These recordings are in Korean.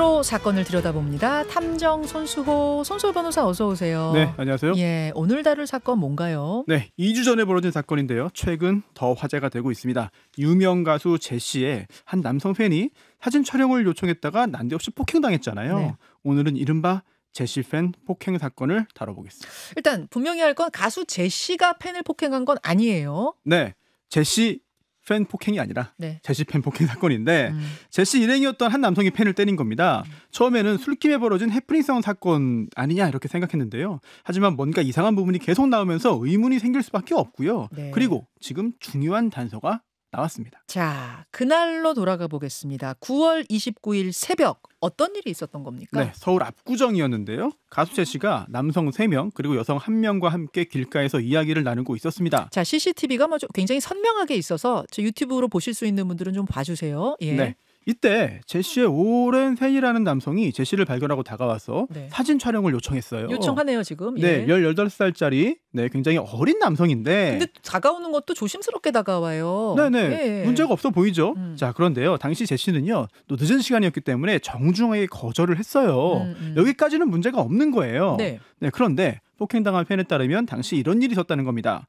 시선으로 사건을 들여다봅니다. 탐정 손수호 변호사 어서 오세요. 네, 안녕하세요. 예, 오늘 다룰 사건 뭔가요? 네, 2주 전에 벌어진 사건인데요. 최근 더 화제가 되고 있습니다. 유명 가수 제시의 한 남성 팬이 사진 촬영을 요청했다가 난데없이 폭행당했잖아요. 네. 오늘은 이른바 제시 팬 폭행 사건을 다뤄보겠습니다. 일단 분명히 할 건 가수 제시가 팬을 폭행한 건 아니에요. 네, 제시 팬 폭행이 아니라 네. 제시 팬 폭행 사건인데 제시 일행이었던 한 남성이 팬을 때린 겁니다. 처음에는 술김에 벌어진 해프닝성 사건 아니냐 이렇게 생각했는데요. 하지만 뭔가 이상한 부분이 계속 나오면서 의문이 생길 수밖에 없고요. 네. 그리고 지금 중요한 단서가 나왔습니다. 자, 그날로 돌아가 보겠습니다. 9월 29일 새벽 어떤 일이 있었던 겁니까? 네, 서울 압구정이었는데요. 가수 제시가 남성 3명 그리고 여성 1명과 함께 길가에서 이야기를 나누고 있었습니다. 자, CCTV가 굉장히 선명하게 있어서 저 유튜브로 보실 수 있는 분들은 좀 봐주세요. 예. 네. 이때 제시의 오랜 팬이라는 남성이 제시를 발견하고 다가와서 네. 사진 촬영을 요청했어요. 요청하네요 지금. 네, 예. 18살짜리 굉장히 어린 남성인데 근데 다가오는 것도 조심스럽게 다가와요. 네네, 예. 문제가 없어 보이죠. 자, 그런데요, 당시 제시는요 또 늦은 시간이었기 때문에 정중하게 거절을 했어요. 여기까지는 문제가 없는 거예요. 네. 그런데 폭행당한 팬에 따르면 당시 이런 일이 있었다는 겁니다.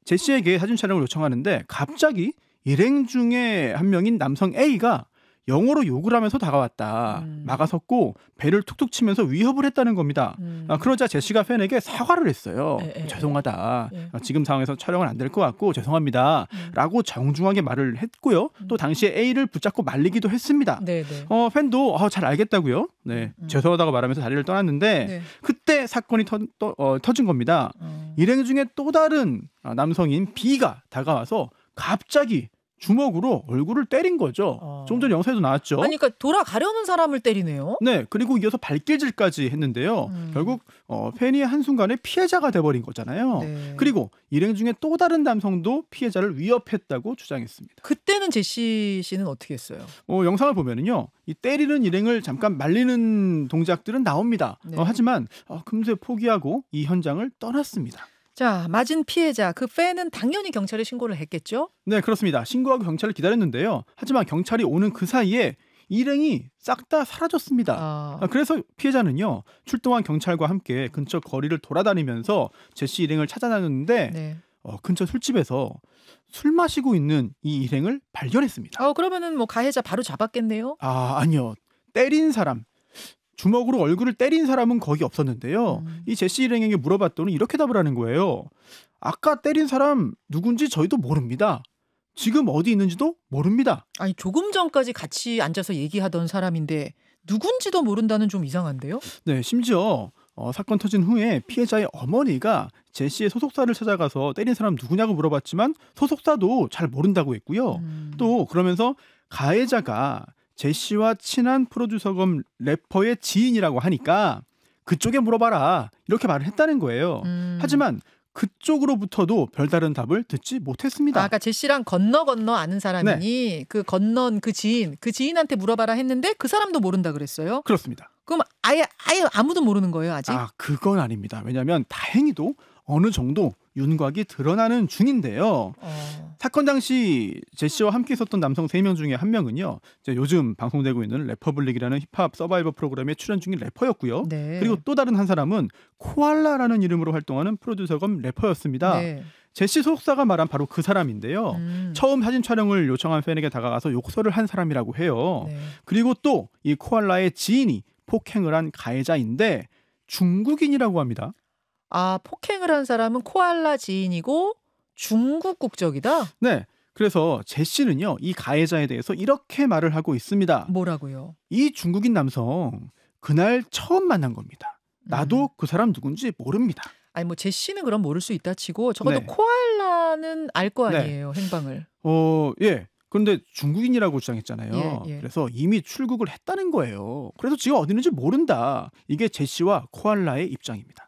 제시에게 사진 촬영을 요청하는데 갑자기 일행 중에 한 명인 남성 A가 영어로 욕을 하면서 다가왔다. 막아섰고 배를 툭툭 치면서 위협을 했다는 겁니다. 그러자 제시가 팬에게 사과를 했어요. 죄송하다. 지금 상황에서 촬영은 안 될 것 같고 죄송합니다. 라고 정중하게 말을 했고요. 또 당시에 A를 붙잡고 말리기도 했습니다. 팬도 잘 알겠다고요. 죄송하다고 말하면서 자리를 떠났는데 그때 사건이 터진 겁니다. 일행 중에 또 다른 남성인 B가 다가와서 갑자기 주먹으로 얼굴을 때린 거죠. 좀 전 영상에도 나왔죠. 아니, 그러니까 돌아가려는 사람을 때리네요. 네, 그리고 이어서 발길질까지 했는데요. 결국 팬이 한순간에 피해자가 돼버린 거잖아요. 네. 그리고 일행 중에 또 다른 남성도 피해자를 위협했다고 주장했습니다. 그때는 제시 씨는 어떻게 했어요? 영상을 보면은요, 이 때리는 일행을 잠깐 말리는 동작들은 나옵니다. 하지만 금세 포기하고 이 현장을 떠났습니다. 자, 맞은 피해자, 그 팬은 당연히 경찰에 신고를 했겠죠? 네, 그렇습니다. 신고하고 경찰을 기다렸는데요. 하지만 경찰이 오는 그 사이에 일행이 싹 다 사라졌습니다. 그래서 피해자는요, 출동한 경찰과 함께 근처 거리를 돌아다니면서 제시 일행을 찾아다녔는데 근처 술집에서 술 마시고 있는 이 일행을 발견했습니다. 그러면은 가해자 바로 잡았겠네요? 아니요. 때린 사람, 주먹으로 얼굴을 때린 사람은 거기 없었는데요. 이 제시 일행에게 물어봤더니 이렇게 답을 하는 거예요. 아까 때린 사람 누군지 저희도 모릅니다. 지금 어디 있는지도 모릅니다. 아니, 조금 전까지 같이 앉아서 얘기하던 사람인데 누군지도 모른다는 좀 이상한데요? 네, 심지어 사건 터진 후에 피해자의 어머니가 제시의 소속사를 찾아가서 때린 사람 누구냐고 물어봤지만 소속사도 잘 모른다고 했고요. 또 그러면서 가해자가 제시와 친한 프로듀서 겸 래퍼의 지인이라고 하니까 그쪽에 물어봐라 이렇게 말을 했다는 거예요. 하지만 그쪽으로부터도 별다른 답을 듣지 못했습니다. 아까 제시랑 건너 아는 사람이니 그 건넌 그 지인한테 물어봐라 했는데 그 사람도 모른다 그랬어요? 그렇습니다. 그럼 아예 아무도 모르는 거예요, 아직? 그건 아닙니다. 왜냐하면 다행히도 어느 정도 윤곽이 드러나는 중인데요. 사건 당시 제시와 함께 있었던 남성 3명 중에 한 명은요, 요즘 방송되고 있는 래퍼블릭이라는 힙합 서바이벌 프로그램에 출연 중인 래퍼였고요. 그리고 또 다른 한 사람은 코알라라는 이름으로 활동하는 프로듀서 겸 래퍼였습니다. 제시 소속사가 말한 바로 그 사람인데요. 처음 사진 촬영을 요청한 팬에게 다가가서 욕설을 한 사람이라고 해요. 그리고 또 이 코알라의 지인이 폭행을 한 가해자인데 중국인이라고 합니다. 폭행을 한 사람은 코알라 지인이고 중국 국적이다? 네. 그래서 제시는요, 이 가해자에 대해서 이렇게 말을 하고 있습니다. 뭐라고요? 이 중국인 남성 그날 처음 만난 겁니다. 나도 그 사람 누군지 모릅니다. 아니, 제시는 그럼 모를 수 있다 치고 적어도 코알라는 알 거 아니에요, 행방을. 예. 그런데 중국인이라고 주장했잖아요. 그래서 이미 출국을 했다는 거예요. 그래서 지금 어디 있는지 모른다. 이게 제시와 코알라의 입장입니다.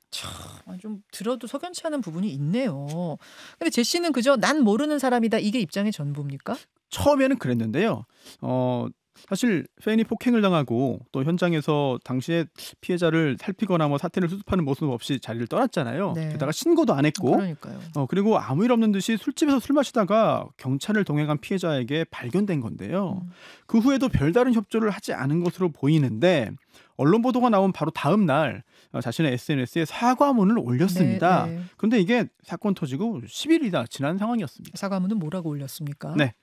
좀 들어도 석연치 않은 부분이 있네요. 근데 제시는 그저 난 모르는 사람이다 이게 입장의 전부입니까? 처음에는 그랬는데요. 사실 팬이 폭행을 당하고 또 현장에서 당시에 피해자를 살피거나 뭐 사태를 수습하는 모습 없이 자리를 떠났잖아요. 네. 게다가 신고도 안 했고 그러니까요. 그리고 아무 일 없는 듯이 술집에서 술 마시다가 경찰을 동행한 피해자에게 발견된 건데요. 그 후에도 별다른 협조를 하지 않은 것으로 보이는데 언론 보도가 나온 바로 다음 날 자신의 SNS에 사과문을 올렸습니다. 네, 네. 그런데 이게 사건 터지고 10일이나 지난 상황이었습니다. 사과문은 뭐라고 올렸습니까? 네,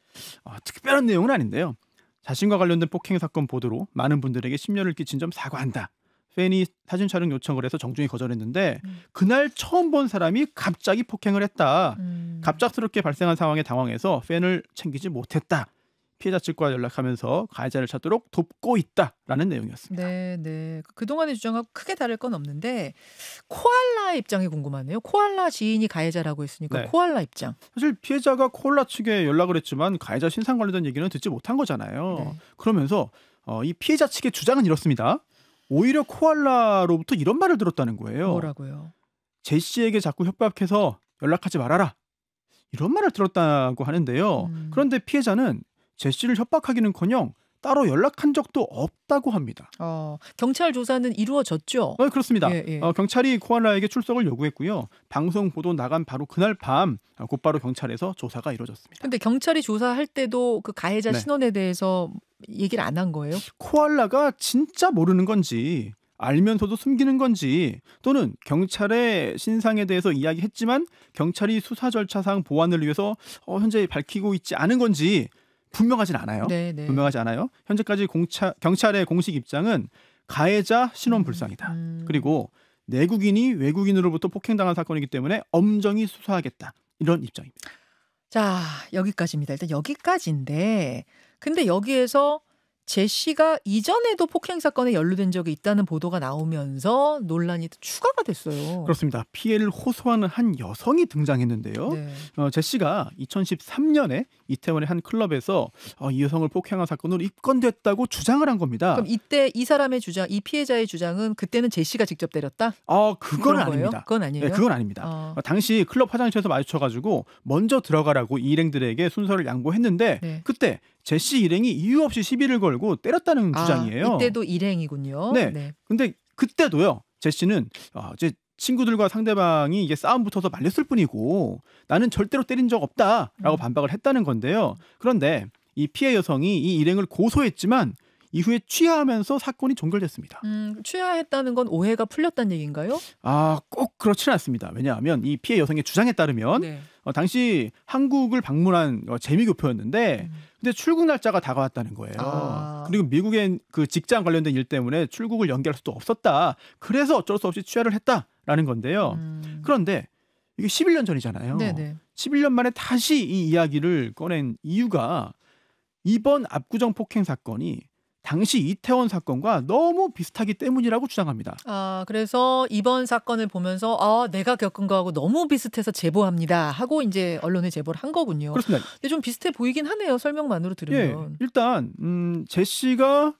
특별한 내용은 아닌데요. 자신과 관련된 폭행 사건 보도로 많은 분들에게 심려를 끼친 점 사과한다. 팬이 사진 촬영 요청을 해서 정중히 거절했는데 그날 처음 본 사람이 갑자기 폭행을 했다. 갑작스럽게 발생한 상황에 당황해서 팬을 챙기지 못했다. 피해자 측과 연락하면서 가해자를 찾도록 돕고 있다라는 내용이었습니다. 네. 그동안의 주장하고 크게 다를 건 없는데 코알라 입장이 궁금하네요. 코알라 지인이 가해자라고 했으니까 네. 코알라 입장. 사실 피해자가 코알라 측에 연락을 했지만 가해자 신상 관련된 얘기는 듣지 못한 거잖아요. 네. 그러면서 이 피해자 측의 주장은 이렇습니다. 오히려 코알라로부터 이런 말을 들었다는 거예요. 뭐라고요? 제시에게 자꾸 협박해서 연락하지 말아라. 이런 말을 들었다고 하는데요. 그런데 피해자는 제시를 협박하기는커녕 따로 연락한 적도 없다고 합니다. 경찰 조사는 이루어졌죠? 그렇습니다. 예. 경찰이 코알라에게 출석을 요구했고요. 방송 보도 나간 바로 그날 밤 곧바로 경찰에서 조사가 이루어졌습니다. 근데 경찰이 조사할 때도 그 가해자 네. 신원에 대해서 얘기를 안 한 거예요? 코알라가 진짜 모르는 건지 알면서도 숨기는 건지 또는 경찰의 신상에 대해서 이야기했지만 경찰이 수사 절차상 보완을 위해서 현재 밝히고 있지 않은 건지 분명하진 않아요. 네. 분명하지 않아요. 현재까지 경찰의 공식 입장은 가해자 신원 불상이다. 그리고 내국인이 외국인으로부터 폭행당한 사건이기 때문에 엄정히 수사하겠다. 이런 입장입니다. 자, 여기까지입니다. 일단 여기까지인데 근데 여기에서 제시가 이전에도 폭행 사건에 연루된 적이 있다는 보도가 나오면서 논란이 추가가 됐어요. 그렇습니다. 피해를 호소하는 한 여성이 등장했는데요. 네. 제시가 2013년에 이태원의 한 클럽에서 이 여성을 폭행한 사건으로 입건됐다고 주장을 한 겁니다. 그럼 이때 이 사람의 주장, 이 피해자의 주장은 그때는 제시가 직접 때렸다? 그건 그런 거예요? 아닙니다. 그건 아니에요? 네, 그건 아닙니다. 당시 클럽 화장실에서 마주쳐가지고 먼저 들어가라고 이 일행들에게 순서를 양보했는데 네. 그때 제시 일행이 이유 없이 시비를 걸고 때렸다는 주장이에요. 이때도 일행이군요. 네. 근데 그때도요. 제시는 이제 친구들과 상대방이 이게 싸움 붙어서 말렸을 뿐이고 나는 절대로 때린 적 없다라고 반박을 했다는 건데요. 그런데 이 피해 여성이 이 일행을 고소했지만 이후에 취하하면서 사건이 종결됐습니다. 취하했다는 건 오해가 풀렸다는 얘기인가요? 꼭 그렇지는 않습니다. 왜냐하면 이 피해 여성의 주장에 따르면 네. 당시 한국을 방문한 재미교포였는데 근데 출국 날짜가 다가왔다는 거예요. 그리고 미국의 그 직장 관련된 일 때문에 출국을 연기할 수도 없었다. 그래서 어쩔 수 없이 취하를 했다라는 건데요. 그런데 이게 11년 전이잖아요. 네네. 11년 만에 다시 이 이야기를 꺼낸 이유가 이번 압구정 폭행 사건이 당시 이태원 사건과 너무 비슷하기 때문이라고 주장합니다. 그래서 이번 사건을 보면서 내가 겪은 거하고 너무 비슷해서 제보합니다 하고 이제 언론에 제보를 한 거군요. 그렇습니다. 근데 좀 비슷해 보이긴 하네요. 설명만으로 들으면. 일단 제시가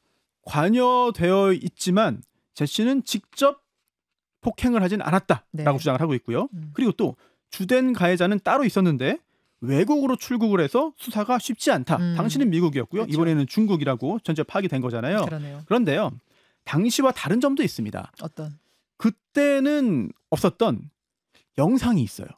관여되어 있지만 제시는 직접 폭행을 하진 않았다라고 주장을 하고 있고요. 그리고 또 주된 가해자는 따로 있었는데 외국으로 출국을 해서 수사가 쉽지 않다. 당시는 미국이었고요. 그렇죠. 이번에는 중국이라고 전체 파악이 된 거잖아요. 그러네요. 그런데요. 당시와 다른 점도 있습니다. 어떤? 그때는 없었던 영상이 있어요.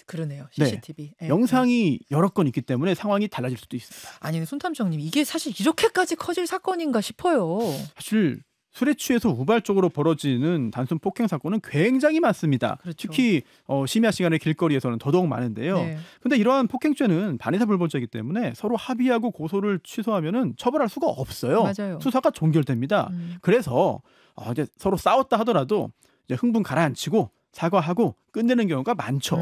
그러네요. CCTV. 네. 영상이 여러 건 있기 때문에 상황이 달라질 수도 있습니다. 아니, 손탐정님, 이게 사실 이렇게까지 커질 사건인가 싶어요. 사실 술에 취해서 우발적으로 벌어지는 단순 폭행 사건은 굉장히 많습니다. 그렇죠. 특히 심야 시간에 길거리에서는 더더욱 많은데요. 네. 근데 이러한 폭행죄는 반의사 불벌죄이기 때문에 서로 합의하고 고소를 취소하면은 처벌할 수가 없어요. 맞아요. 수사가 종결됩니다. 그래서 이제 서로 싸웠다 하더라도 이제 흥분 가라앉히고 사과하고 끝내는 경우가 많죠.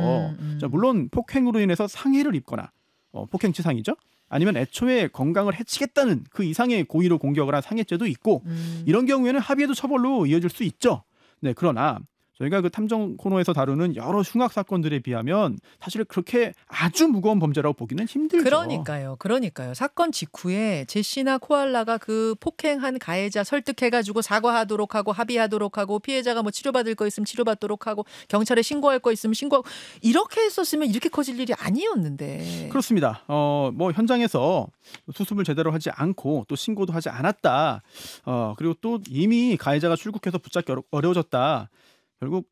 자, 물론 폭행으로 인해서 상해를 입거나 폭행치상이죠. 아니면 애초에 건강을 해치겠다는 그 이상의 고의로 공격을 한 상해죄도 있고 이런 경우에는 합의해도 처벌로 이어질 수 있죠. 네, 그러나 저희가 그 탐정 코너에서 다루는 여러 흉악 사건들에 비하면 사실 그렇게 아주 무거운 범죄라고 보기는 힘들죠. 그러니까요. 사건 직후에 제시나 코알라가 그 폭행한 가해자 설득해가지고 사과하도록 하고 합의하도록 하고 피해자가 뭐 치료받을 거 있으면 치료받도록 하고 경찰에 신고할 거 있으면 신고하고 이렇게 했었으면 이렇게 커질 일이 아니었는데. 그렇습니다. 뭐 현장에서 수습을 제대로 하지 않고 또 신고도 하지 않았다. 그리고 또 이미 가해자가 출국해서 붙잡기 어려워졌다. 결국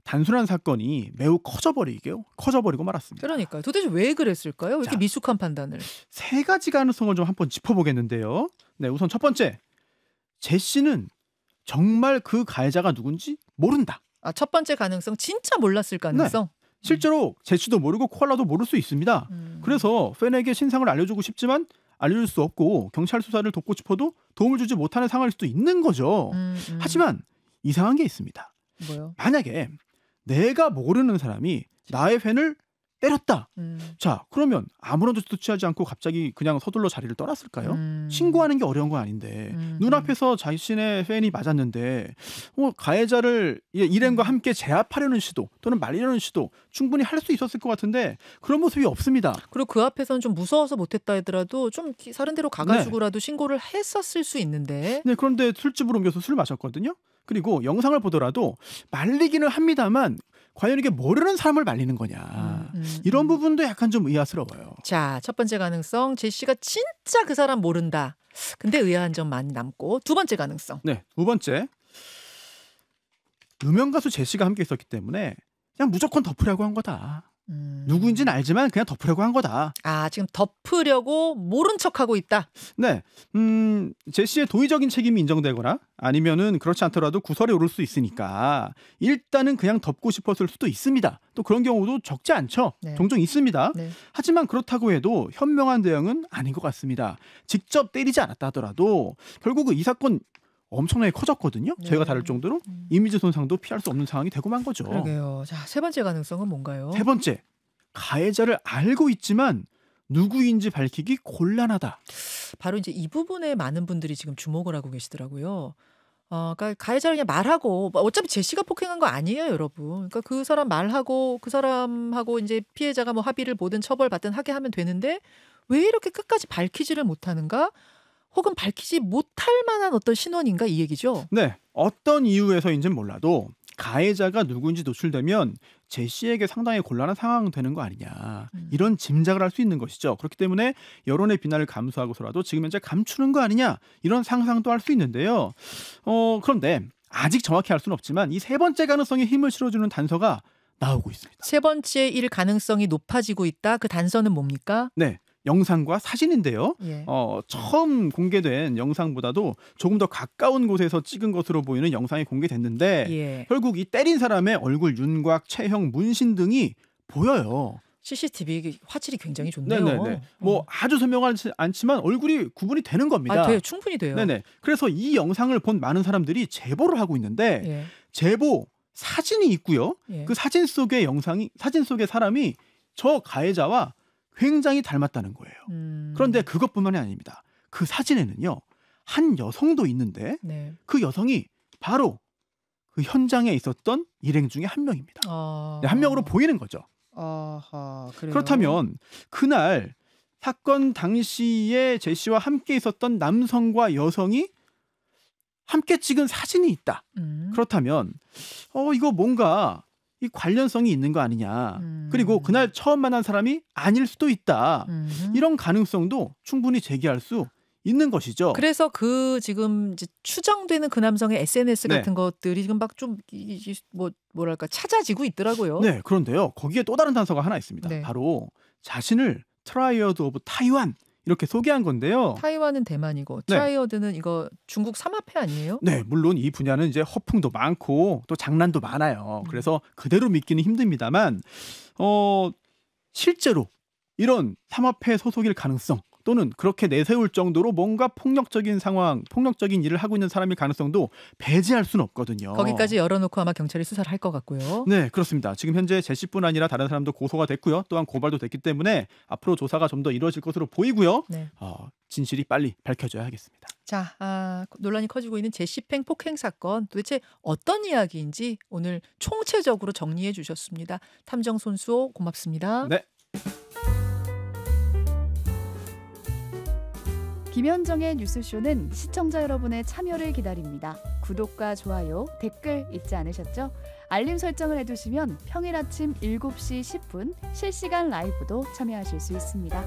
단순한 사건이 매우 커져버리고 말았습니다. 그러니까요. 도대체 왜 그랬을까요? 왜 이렇게 미숙한 판단을? 세 가지 가능성을 좀 한번 짚어보겠는데요. 네, 우선 첫 번째, 제시는 정말 그 가해자가 누군지 모른다. 첫 번째 가능성 진짜 몰랐을 가능성. 네. 실제로 제시도 모르고 코알라도 모를 수 있습니다. 그래서 팬에게 신상을 알려주고 싶지만 알려줄 수 없고 경찰 수사를 돕고 싶어도 도움을 주지 못하는 상황일 수도 있는 거죠. 하지만 이상한 게 있습니다. 뭐요? 만약에 내가 모르는 사람이 나의 팬을 때렸다. 자, 그러면 아무런 조치도 취하지 않고 갑자기 그냥 서둘러 자리를 떠났을까요? 신고하는 게 어려운 건 아닌데 눈앞에서 자신의 팬이 맞았는데 가해자를 일행과 함께 제압하려는 시도 또는 말리려는 시도 충분히 할 수 있었을 것 같은데 그런 모습이 없습니다. 그리고 그 앞에서는 좀 무서워서 못했다 하더라도 좀 다른 데로 가가지고라도 신고를 했었을 수 있는데. 네, 그런데 술집으로 옮겨서 술을 마셨거든요. 그리고 영상을 보더라도 말리기는 합니다만 과연 이게 모르는 사람을 말리는 거냐. 이런 부분도 약간 좀 의아스러워요. 자, 첫 번째 가능성, 제시가 진짜 그 사람 모른다. 근데 의아한 점 많이 남고. 두 번째 가능성. 네, 두 번째. 유명 가수 제시가 함께 있었기 때문에 그냥 무조건 덮으려고 한 거다. 누구인지는 알지만 그냥 덮으려고 한 거다. 지금 덮으려고 모른 척하고 있다. 네, 제시의 도의적인 책임이 인정되거나 아니면은 그렇지 않더라도 구설에 오를 수 있으니까 일단은 그냥 덮고 싶었을 수도 있습니다. 또 그런 경우도 적지 않죠. 네. 종종 있습니다. 네. 하지만 그렇다고 해도 현명한 대응은 아닌 것 같습니다. 직접 때리지 않았다 하더라도 결국 이 사건 엄청나게 커졌거든요. 네. 저희가 다룰 정도로 이미지 손상도 피할 수 없는 상황이 되고 만 거죠. 그러게요. 자, 세 번째 가능성은 뭔가요? 세 번째, 가해자를 알고 있지만 누구인지 밝히기 곤란하다. 바로 이제 이 부분에 많은 분들이 지금 주목을 하고 계시더라고요. 그러니까 가해자를 그냥 말하고 어차피 제시가 폭행한 거 아니에요, 여러분. 그러니까 그 사람 말하고 그 사람하고 이제 피해자가 뭐 합의를 보든 처벌받든 하게 하면 되는데 왜 이렇게 끝까지 밝히지를 못하는가? 혹은 밝히지 못할 만한 어떤 신원인가 이 얘기죠. 네, 어떤 이유에서인지는 몰라도 가해자가 누구인지 노출되면 제시에게 상당히 곤란한 상황 되는 거 아니냐. 이런 짐작을 할 수 있는 것이죠. 그렇기 때문에 여론의 비난을 감수하고서라도 지금 현재 감추는 거 아니냐. 이런 상상도 할 수 있는데요. 그런데 아직 정확히 알 수는 없지만 이 세 번째 가능성에 힘을 실어주는 단서가 나오고 있습니다. 세 번째 일 가능성이 높아지고 있다. 그 단서는 뭡니까? 네. 영상과 사진인데요. 예. 처음 공개된 영상보다도 조금 더 가까운 곳에서 찍은 것으로 보이는 영상이 공개됐는데 예. 결국 이 때린 사람의 얼굴 윤곽, 체형, 문신 등이 보여요. CCTV 화질이 굉장히 좋네요. 네네네. 뭐 아주 선명하지 않지만 얼굴이 구분이 되는 겁니다. 돼요. 충분히 돼요. 네네. 그래서 이 영상을 본 많은 사람들이 제보를 하고 있는데 예. 제보 사진이 있고요. 예. 그 사진 속의 사람이 저 가해자와 굉장히 닮았다는 거예요. 그런데 그것뿐만이 아닙니다. 그 사진에는요. 한 여성도 있는데 네. 그 여성이 바로 그 현장에 있었던 일행 중에 한 명입니다. 네, 한 명으로 보이는 거죠. 그래요? 그렇다면 그날 사건 당시에 제시와 함께 있었던 남성과 여성이 함께 찍은 사진이 있다. 그렇다면 이거 뭔가 이 관련성이 있는 거 아니냐. 그리고 그날 처음 만난 사람이 아닐 수도 있다. 이런 가능성도 충분히 제기할 수 있는 것이죠. 그래서 그 지금 이제 추정되는 그 남성의 SNS 네. 같은 것들이 지금 막 좀 뭐랄까 찾아지고 있더라고요. 네, 그런데요. 거기에 또 다른 단서가 하나 있습니다. 네. 바로 자신을 트라이어드 오브 타이완 이렇게 소개한 건데요. 타이완은 대만이고 네. 트라이어드는 이거 중국 삼합회 아니에요? 네, 물론 이 분야는 이제 허풍도 많고 또 장난도 많아요. 그래서 그대로 믿기는 힘듭니다만 실제로 이런 삼합회 소속일 가능성 또는 그렇게 내세울 정도로 뭔가 폭력적인 일을 하고 있는 사람일 가능성도 배제할 수는 없거든요. 거기까지 열어놓고 아마 경찰이 수사를 할 것 같고요. 네, 그렇습니다. 지금 현재 제시뿐 아니라 다른 사람도 고소가 됐고요. 또한 고발도 됐기 때문에 앞으로 조사가 좀 더 이루어질 것으로 보이고요. 네. 진실이 빨리 밝혀져야 하겠습니다. 자, 논란이 커지고 있는 제시팽 폭행 사건 도대체 어떤 이야기인지 오늘 총체적으로 정리해 주셨습니다. 탐정 손수호 고맙습니다. 네. 김현정의 뉴스쇼는 시청자 여러분의 참여를 기다립니다. 구독과 좋아요, 댓글 잊지 않으셨죠? 알림 설정을 해두시면 평일 아침 7시 10분 실시간 라이브도 참여하실 수 있습니다.